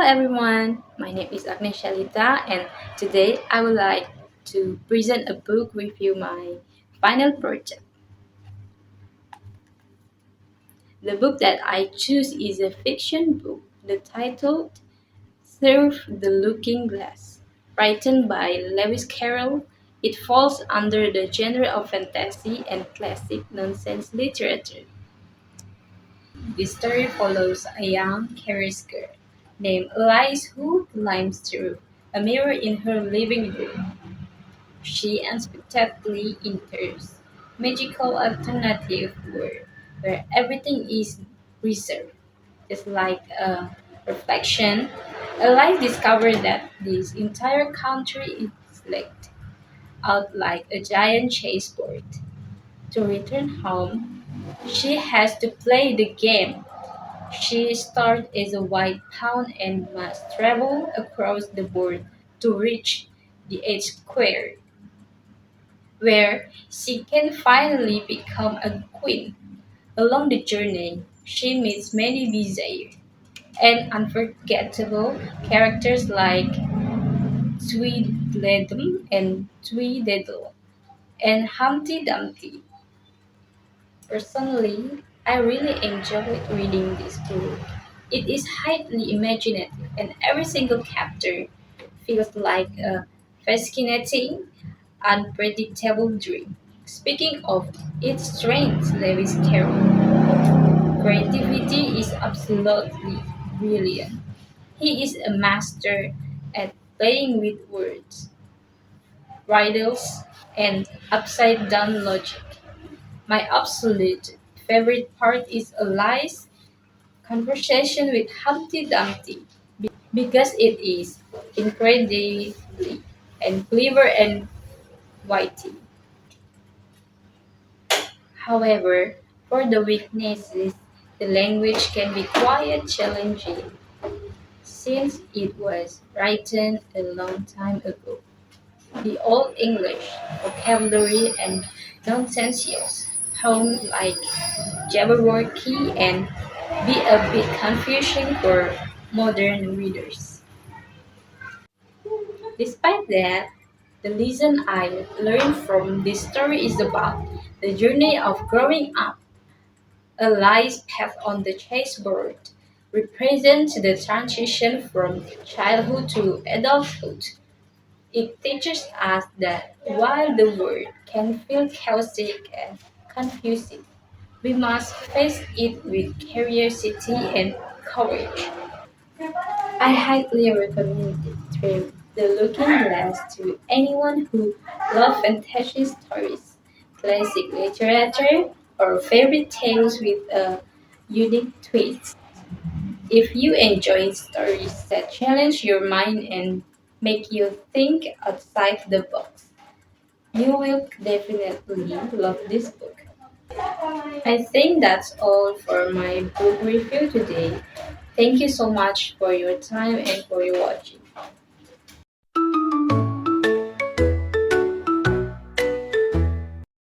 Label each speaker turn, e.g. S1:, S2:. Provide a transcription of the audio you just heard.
S1: everyone, my name is Agnesia Lita, and today I would like to present a book review my final project. The book that I choose is a fiction book, the title Through the Looking Glass, written by Lewis Carroll. It falls under the genre of fantasy and classic nonsense literature. The story follows a young curious girl named Elise who climbs through a mirror in her living room. She unexpectedly enters magical alternative world where everything is preserved. It's like a reflection. Elise discovers that this entire country is laid out like a giant chessboard. To return home, she has to play the game. She starts as a white pawn and must travel across the board to reach the edge square, where she can finally become a queen. Along the journey, she meets many bizarre and unforgettable characters like Tweedledum and Tweedledum and Humpty Dumpty. Personally, I really enjoyed reading this book. It is highly imaginative, and every single chapter feels like a fascinating, unpredictable dream. Speaking of its strengths, Lewis Carroll creativity is absolutely brilliant. He is a master at playing with words, riddles, and upside down logic. My absolute favorite part is Eli's conversation with Humpty Dumpty because it is incredibly and clever and witty. However, for the weaknesses, the language can be quite challenging since it was written a long time ago. The Old English vocabulary and nonsensical tone like Jabberwocky and be a bit confusing for modern readers. Despite that, the lesson I learned from this story is about the journey of growing up. A life's path on the chessboard represents the transition from childhood to adulthood. It teaches us that while the world can feel chaotic and confusing, we must face it with curiosity and courage. I highly recommend it through the Looking Glass to anyone who loves fantasy stories, classic literature, or fairy tales with a unique twist. If you enjoy stories that challenge your mind and make you think outside the box, you will definitely love this book. I think that's all for my book review today. Thank you so much for your time and for your watching.